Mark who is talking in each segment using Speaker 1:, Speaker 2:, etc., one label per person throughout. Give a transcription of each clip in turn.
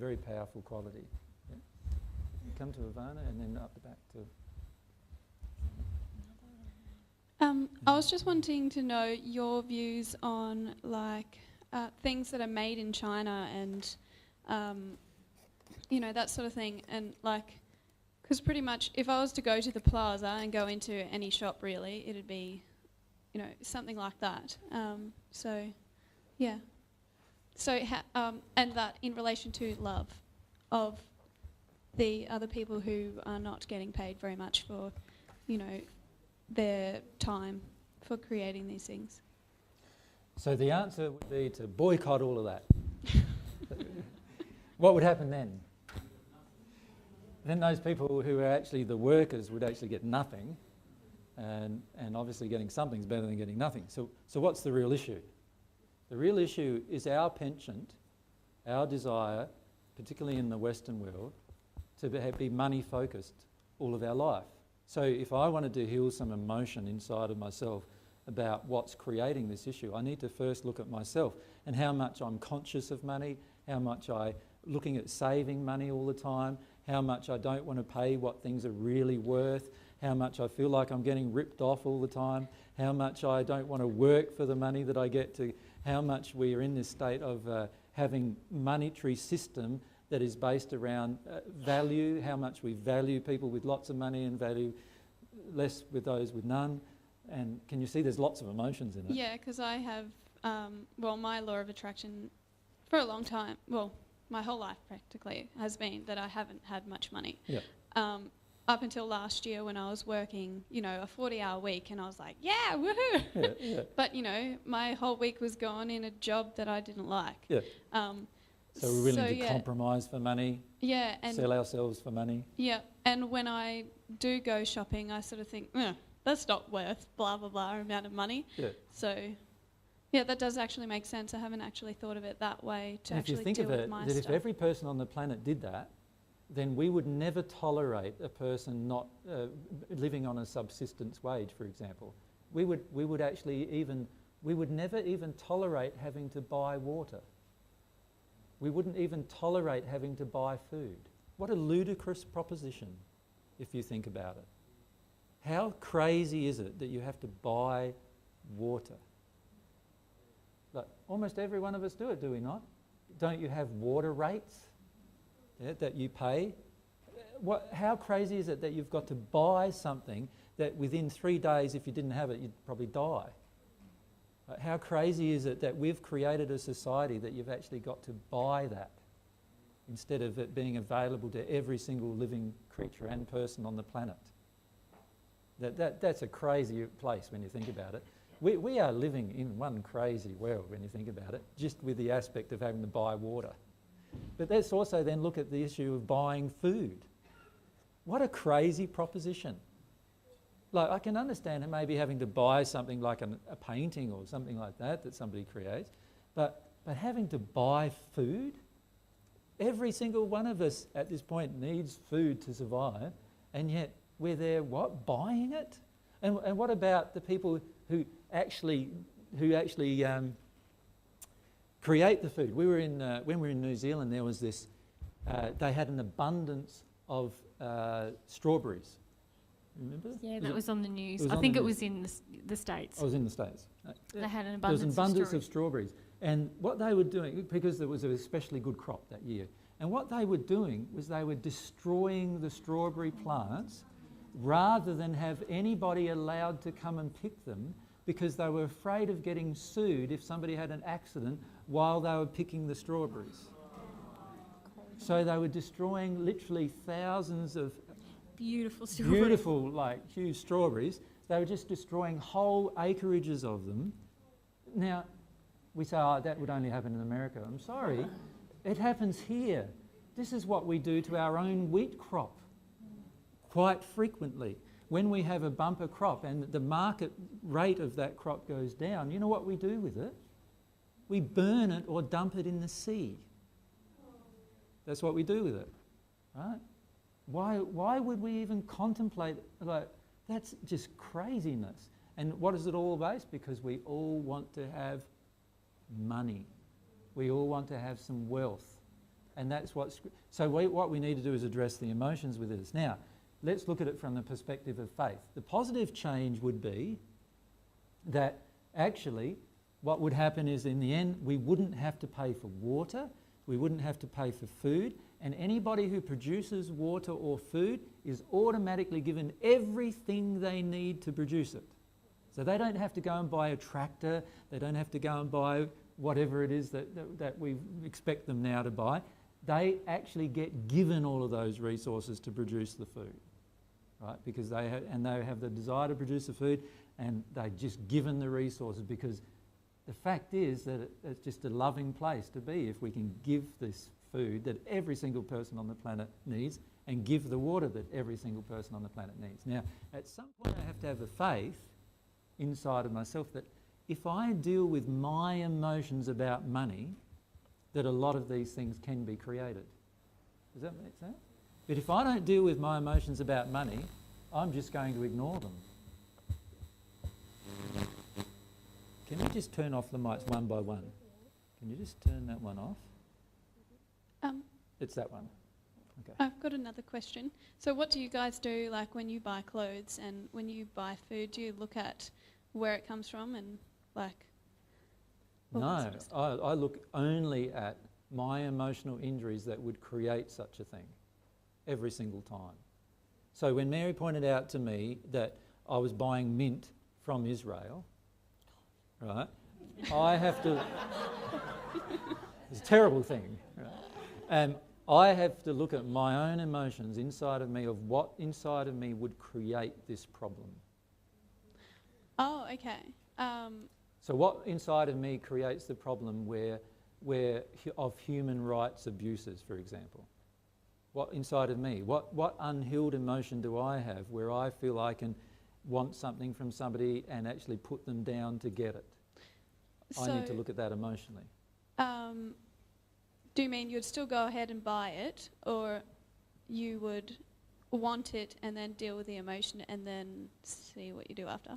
Speaker 1: very powerful quality. Yeah. Come to Ivana and then up the back to...
Speaker 2: I was just wanting to know your views on like things that are made in China and you know, that sort of thing, and like, because pretty much if I was to go to the plaza and go into any shop really, it'd be, you know, something like that. So yeah, so and that in relation to love of the other people who are not getting paid very much for, you know, their time for creating these things.
Speaker 1: So the answer would be to boycott all of that. What would happen then? Then those people who are actually the workers would actually get nothing, and obviously getting something's better than getting nothing. So what's the real issue? The real issue is our penchant, our desire, particularly in the Western world, to be money focused all of our life. So if I wanted to heal some emotion inside of myself about what's creating this issue, I need to first look at myself and how much I'm conscious of money, how much I'm looking at saving money all the time, how much I don't want to pay what things are really worth, how much I feel like I'm getting ripped off all the time, how much I don't want to work for the money that I get to, how much we are in this state of having monetary system that is based around value, how much we value people with lots of money and value less with those with none. And can you see there's lots of emotions in it?
Speaker 2: Yeah, because I have, well, my law of attraction for a long time, well, my whole life practically has been that I haven't had much money.
Speaker 1: Yeah.
Speaker 2: Up until last year when I was working, you know, a 40-hour week, and I was like, yeah, woohoo!
Speaker 1: Yeah, yeah.
Speaker 2: But, you know, my whole week was gone in a job that I didn't like.
Speaker 1: Yeah. So we're willing to compromise for money, and sell ourselves for money.
Speaker 2: Yeah, and when I do go shopping, I sort of think, that's not worth blah, blah, blah amount of money. Yeah. So, yeah, that does actually make sense. I haven't actually thought of it that way to actually deal with my stuff.
Speaker 1: If you think of it, that if every person on the planet did that, then we would never tolerate a person not living on a subsistence wage, for example. We would never even tolerate having to buy water. We wouldn't even tolerate having to buy food. What a ludicrous proposition, if you think about it. How crazy is it that you have to buy water? Like, almost every one of us do it, do we not? Don't you have water rates that you pay? How crazy is it that you've got to buy something that within 3 days, if you didn't have it, you'd probably die? How crazy is it that we've created a society that you've actually got to buy that instead of it being available to every single living creature and person on the planet? That's a crazy place when you think about it. We are living in one crazy world when you think about it, just with the aspect of having to buy water. But let's also then look at the issue of buying food. What a crazy proposition. Like, I can understand maybe having to buy something like a painting or something like that somebody creates, but having to buy food? Every single one of us at this point needs food to survive, and yet we're there, what, buying it? And what about the people who actually create the food? We were in when we were in New Zealand, there was this. They had an abundance of strawberries. Remember?
Speaker 3: Yeah, that was on the news. I think it was in the States.
Speaker 1: I was in the States.
Speaker 3: They had an
Speaker 1: abundance. There was an abundance of strawberries, and what they were doing, because there was an especially good crop that year, and what they were doing was they were destroying the strawberry plants rather than have anybody allowed to come and pick them, because they were afraid of getting sued if somebody had an accident while they were picking the strawberries. So they were destroying literally thousands of beautiful, like huge strawberries. They were just destroying whole acreages of them. Now, we say, oh, that would only happen in America. I'm sorry, it happens here. This is what we do to our own wheat crop quite frequently. When we have a bumper crop and the market rate of that crop goes down, you know what we do with it? We burn it or dump it in the sea. That's what we do with it, right? Why would we even contemplate, like, that's just craziness. And what is it all based? Because we all want to have money. We all want to have some wealth. And that's what we need to do is address the emotions with this. Now, let's look at it from the perspective of faith. The positive change would be that actually what would happen is in the end we wouldn't have to pay for water, we wouldn't have to pay for food, and anybody who produces water or food is automatically given everything they need to produce it. So they don't have to go and buy a tractor, they don't have to go and buy whatever it is that we expect them now to buy. They actually get given all of those resources to produce the food, right? Because they have the desire to produce the food, and they're just given the resources, because the fact is that it's just a loving place to be if we can give this food that every single person on the planet needs and give the water that every single person on the planet needs. Now, at some point I have to have the faith inside of myself that if I deal with my emotions about money, that a lot of these things can be created. Does that make sense? But if I don't deal with my emotions about money, I'm just going to ignore them. Can you just turn off the mics one by one? Can you just turn that one off? It's that one. Okay.
Speaker 2: I've got another question. So what do you guys do, like when you buy clothes and when you buy food? Do you look at where it comes from and like...
Speaker 1: No, I look only at my emotional injuries that would create such a thing every single time. So when Mary pointed out to me that I was buying mint from Israel, right, I have to... It's a terrible thing, right? I have to look at my own emotions inside of me, of what inside of me would create this problem.
Speaker 2: Oh, okay.
Speaker 1: So what inside of me creates the problem of human rights abuses, for example? What inside of me? What unhealed emotion do I have where I feel I can want something from somebody and actually put them down to get it? I need to look at that emotionally.
Speaker 2: Do you mean you'd still go ahead and buy it, or you would want it and then deal with the emotion and then see what you do after?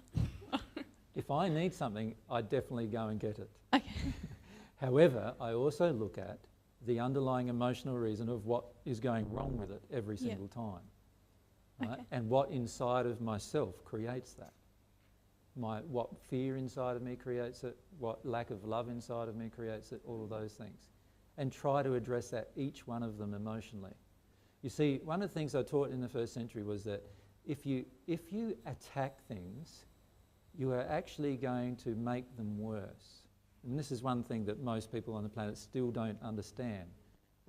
Speaker 1: If I need something, I definitely go and get it.
Speaker 2: Okay.
Speaker 1: However, I also look at the underlying emotional reason of what is going wrong with it every single time. Right?
Speaker 2: Okay.
Speaker 1: And what inside of myself creates that. What fear inside of me creates it, what lack of love inside of me creates it, all of those things. And try to address that, each one of them emotionally. You see, one of the things I taught in the first century was that if you attack things, you are actually going to make them worse. And this is one thing that most people on the planet still don't understand.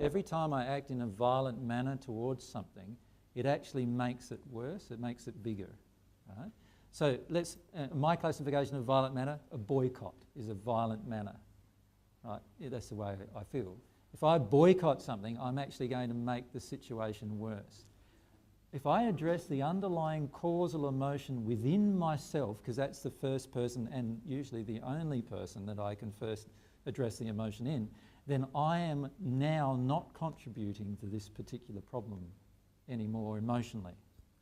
Speaker 1: Every time I act in a violent manner towards something, it actually makes it worse, it makes it bigger. Right? So my classification of violent manner, a boycott is a violent manner. Right? Yeah, that's the way I feel. If I boycott something, I'm actually going to make the situation worse. If I address the underlying causal emotion within myself, because that's the first person and usually the only person that I can first address the emotion in, then I am now not contributing to this particular problem anymore emotionally.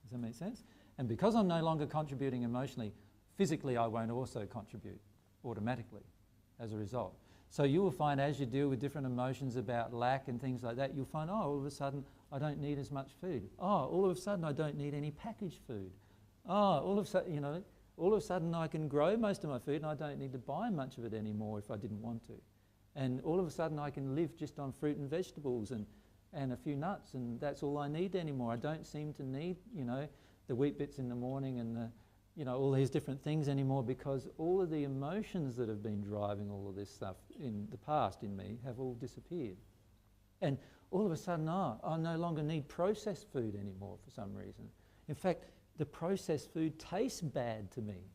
Speaker 1: Does that make sense? And because I'm no longer contributing emotionally, physically I won't also contribute automatically as a result. So you will find as you deal with different emotions about lack and things like that, you'll find, oh, all of a sudden I don't need as much food. Oh, all of a sudden I don't need any packaged food. Oh, all of a sudden I can grow most of my food and I don't need to buy much of it anymore if I didn't want to. And all of a sudden I can live just on fruit and vegetables and a few nuts, and that's all I need anymore. I don't seem to need, the wheat bits in the morning and all these different things anymore, because all of the emotions that have been driving all of this stuff in the past in me have all disappeared. And all of a sudden, I no longer need processed food anymore for some reason. In fact, the processed food tastes bad to me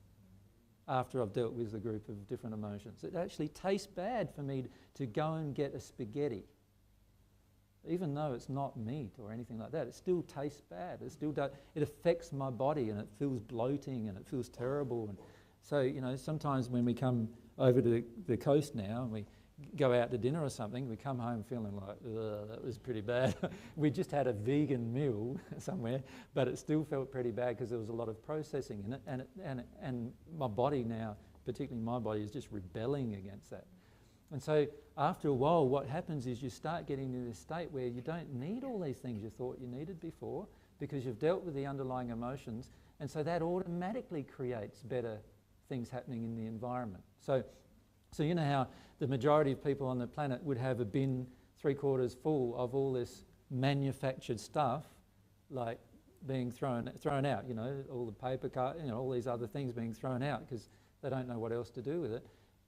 Speaker 1: after I've dealt with a group of different emotions. It actually tastes bad for me to go and get a spaghetti. Even though it's not meat or anything like that, it still tastes bad. It affects my body and it feels bloating and it feels terrible. And so, sometimes when we come over to the coast now and we go out to dinner or something, we come home feeling like, ugh, that was pretty bad. We just had a vegan meal somewhere, but it still felt pretty bad because there was a lot of processing in it. And my body now, particularly my body, is just rebelling against that. And so after a while, what happens is you start getting to this state where you don't need all these things you thought you needed before because you've dealt with the underlying emotions, and so that automatically creates better things happening in the environment. So you know how the majority of people on the planet would have a bin 3/4 full of all this manufactured stuff, like being thrown out, you know, all the paper, you know, all these other things being thrown out because they don't know what else to do with it.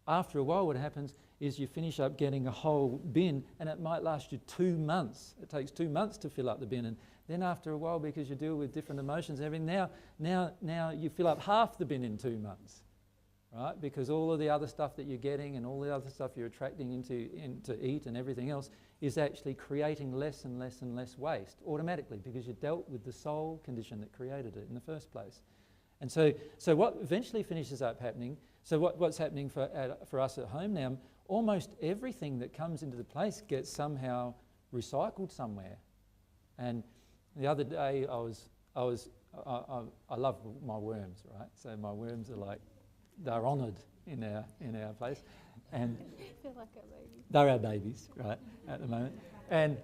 Speaker 1: After a while, what happens is you finish up getting a whole bin, and it might last you 2 months. It takes 2 months to fill up the bin, and then after a while, because you deal with different emotions and everything, now you fill up half the bin in 2 months, right? Because all of the other stuff that you're getting and all the other stuff you're attracting into eat and everything else is actually creating less and less and less waste automatically because you dealt with the soul condition that created it in the first place. And so what eventually finishes up happening, so what's happening for us at home now, almost everything that comes into the place gets somehow recycled somewhere. And the other day I love my worms, right? So my worms are like, they're honoured in our place. And
Speaker 3: They're like our babies.
Speaker 1: they're our babies, right, at the moment. And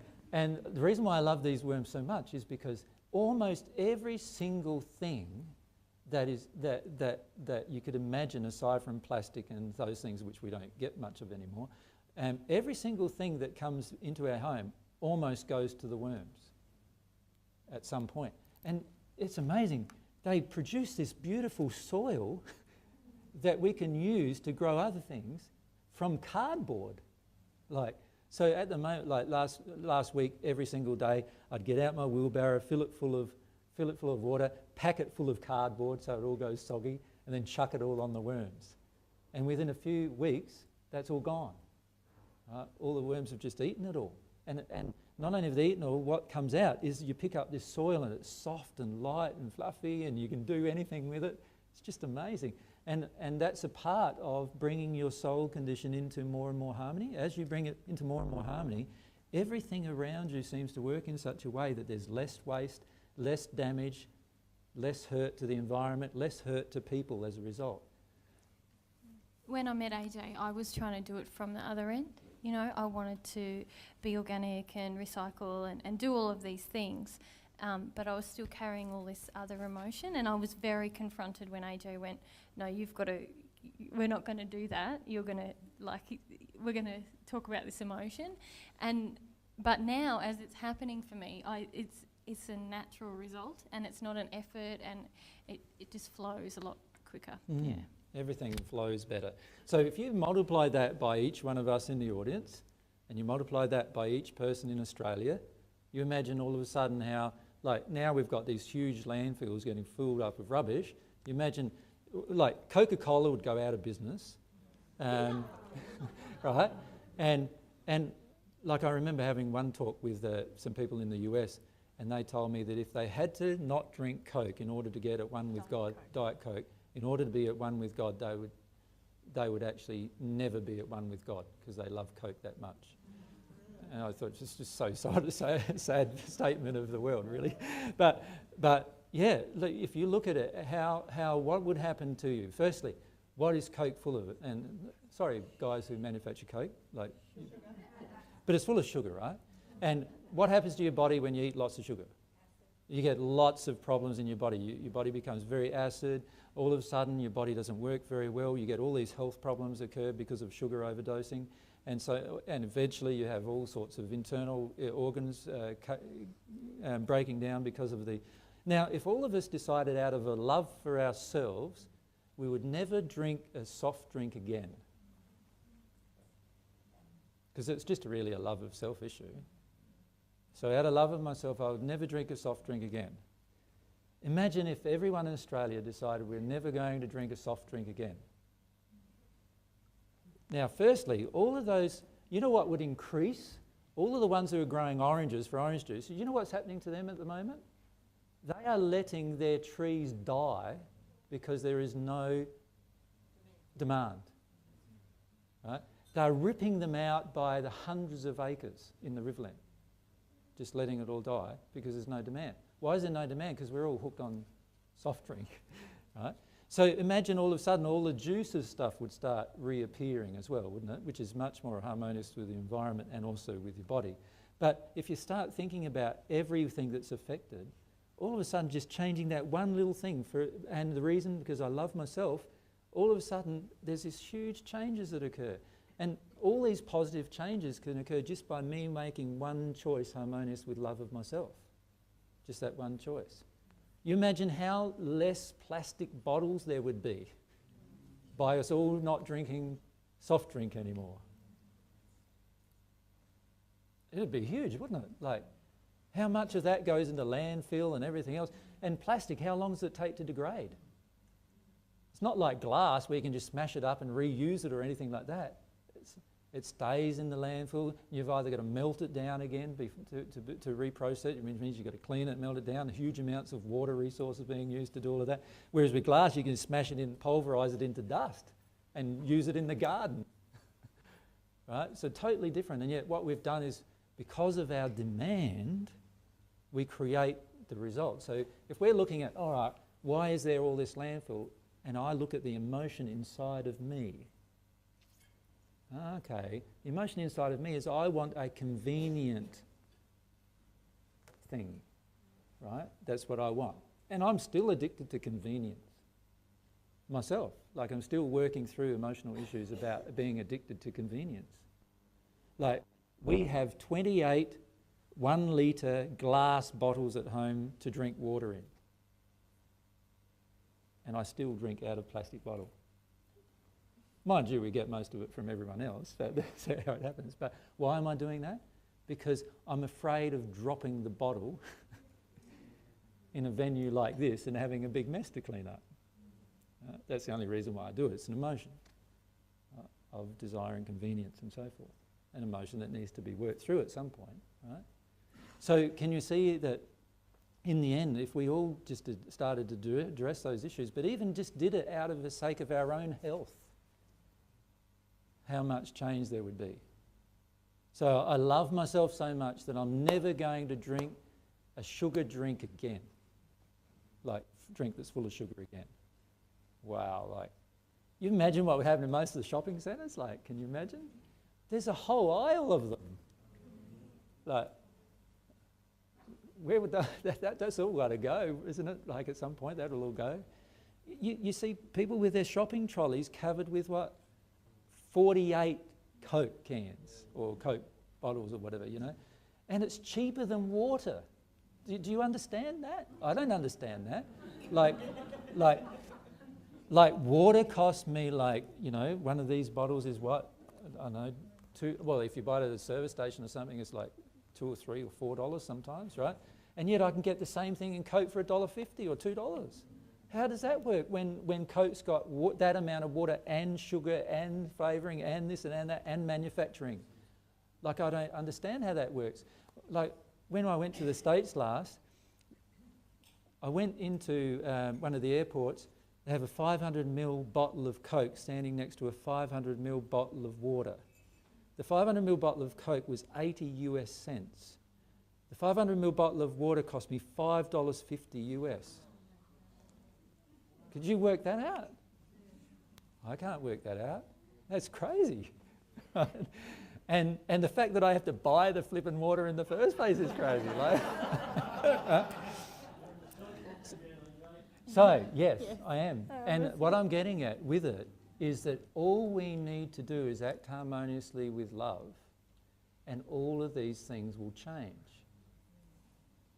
Speaker 1: the reason why I love these worms so much is because almost every single thing that you could imagine aside from plastic and those things which we don't get much of anymore, every single thing that comes into our home almost goes to the worms at some point. And it's amazing. They produce this beautiful soil that we can use to grow other things from cardboard. So at the moment, like last week, every single day, I'd get out my wheelbarrow, fill it full of water, pack it full of cardboard so it all goes soggy, and then chuck it all on the worms. And within a few weeks, that's all gone. All the worms have just eaten it all. And not only have they eaten it all, what comes out is you pick up this soil and it's soft and light and fluffy and you can do anything with it. It's just amazing. And that's a part of bringing your soul condition into more and more harmony. As you bring it into more and more harmony, everything around you seems to work in such a way that there's less waste, less damage, less hurt to the environment, less hurt to people as a result.
Speaker 3: When I met AJ, I was trying to do it from the other end. You know, I wanted to be organic and recycle and do all of these things. But I was still carrying all this other emotion, and I was very confronted when AJ went, no, we're not going to do that. We're going to talk about this emotion. But now, as it's happening for me, it's a natural result, and it's not an effort, and it just flows a lot quicker. Yeah.
Speaker 1: Everything flows better. So if you multiply that by each one of us in the audience, and you multiply that by each person in Australia, you imagine all of a sudden how, like, now we've got these huge landfills getting filled up with rubbish. You imagine, like, Coca-Cola would go out of business, right? And like, I remember having one talk with some people in the US, and they told me that if they had to not drink Coke in order to get at one with God, Diet Coke, in order to be at one with God, they would actually never be at one with God because they love Coke that much. And I thought it's just so sad statement of the world, really. But yeah, look, if you look at it, what would happen to you? Firstly, what is Coke full of? And sorry, guys who manufacture Coke, but it's full of sugar, right? And what happens to your body when you eat lots of sugar? You get lots of problems in your body. Your body becomes very acid. All of a sudden, your body doesn't work very well. You get all these health problems occur because of sugar overdosing. And eventually you have all sorts of internal organs breaking down because of the... Now, if all of us decided out of a love for ourselves, we would never drink a soft drink again. Because it's just really a love of self issue. So out of love of myself, I would never drink a soft drink again. Imagine if everyone in Australia decided we're never going to drink a soft drink again. Now, firstly, all of those, you know what would increase? All of the ones who are growing oranges for orange juice, you know what's happening to them at the moment? They are letting their trees die because there is no demand. Right? They're ripping them out by the hundreds of acres in the riverland, just letting it all die because there's no demand. Why is there no demand? Because we're all hooked on soft drink, right? So imagine all of a sudden all the juices stuff would start reappearing as well, wouldn't it? Which is much more harmonious with the environment and also with your body. But if you start thinking about everything that's affected, all of a sudden just changing that one little thing, and the reason, because I love myself, all of a sudden there's these huge changes that occur. And all these positive changes can occur just by me making one choice harmonious with love of myself. Just that one choice. You imagine how less plastic bottles there would be by us all not drinking soft drink anymore. It'd be huge, wouldn't it? Like, how much of that goes into landfill and everything else? And plastic, how long does it take to degrade? It's not like glass where you can just smash it up and reuse it or anything like that. It stays in the landfill. You've either got to melt it down again to reprocess it, which means you've got to clean it, melt it down, huge amounts of water resources being used to do all of that. Whereas with glass, you can smash it in, pulverise it into dust and use it in the garden. Right? So totally different. And yet what we've done is, because of our demand, we create the result. So if we're looking at, all right, why is there all this landfill? And I look at the emotion inside of me. Okay, the emotion inside of me is I want a convenient thing, right? That's what I want. And I'm still addicted to convenience myself. Like, I'm still working through emotional issues about being addicted to convenience. Like, we have 28 1-litre glass bottles at home to drink water in. And I still drink out of plastic bottle. Mind you, we get most of it from everyone else, but that's how it happens. But why am I doing that? Because I'm afraid of dropping the bottle in a venue like this and having a big mess to clean up. That's the only reason why I do it. It's an emotion of desiring convenience and so forth. An emotion that needs to be worked through at some point, right? So can you see that in the end, if we all just started to address those issues, but even just did it out of the sake of our own health, how much change there would be. So I love myself so much that I'm never going to drink a sugar drink again. Like, drink that's full of sugar again. Wow, like, you imagine what would happen in most of the shopping centres? Like, can you imagine? There's a whole aisle of them. Like, where would that's all got to go, isn't it? Like, at some point that'll all go. You see people with their shopping trolleys covered with what? 48 Coke cans or Coke bottles or whatever, you know? And it's cheaper than water. Do you understand that? I don't understand that. Like water costs me, like, you know, one of these bottles is what? I don't know, well, if you buy it at a service station or something, it's like $2 or $3 or $4 sometimes, right? And yet I can get the same thing in Coke for $1.50 or $2. How does that work when Coke's got that amount of water and sugar and flavouring and this and that and manufacturing? Like, I don't understand how that works. Like, when I went to the States last, I went into one of the airports. They have a 500ml bottle of Coke standing next to a 500ml bottle of water. The 500ml bottle of Coke was 80 US cents. The 500ml bottle of water cost me $5.50 US. Could you work that out? I can't work that out. That's crazy. And the fact that I have to buy the flipping water in the first place is crazy. Like. So, yes, I am. And what I'm getting at with it is that all we need to do is act harmoniously with love, and all of these things will change.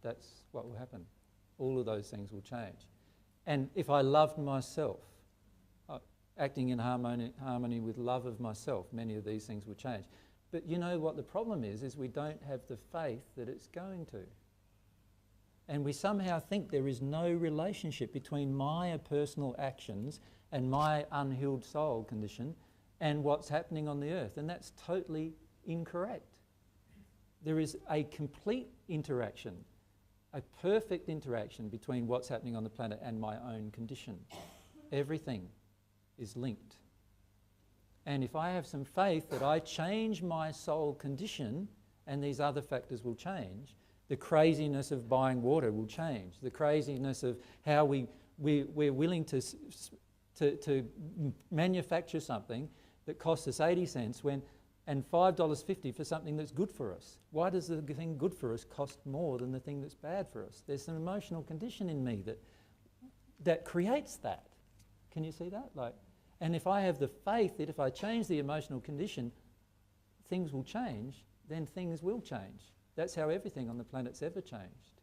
Speaker 1: That's what will happen. All of those things will change. And if I loved myself, acting in harmony with love of myself, many of these things will change. But you know what the problem is we don't have the faith that it's going to. And we somehow think there is no relationship between my personal actions and my unhealed soul condition and what's happening on the earth. And that's totally incorrect. There is a complete interaction, a perfect interaction between what's happening on the planet and my own condition. Everything is linked. And if I have some faith that I change my soul condition and these other factors will change, the craziness of buying water will change. The craziness of how we we're willing to manufacture something that costs us 80 cents and $5.50 for something that's good for us. Why does the thing good for us cost more than the thing that's bad for us? There's an emotional condition in me that creates that. Can you see that? And if I have the faith that if I change the emotional condition, things will change, then things will change. That's how everything on the planet's ever changed.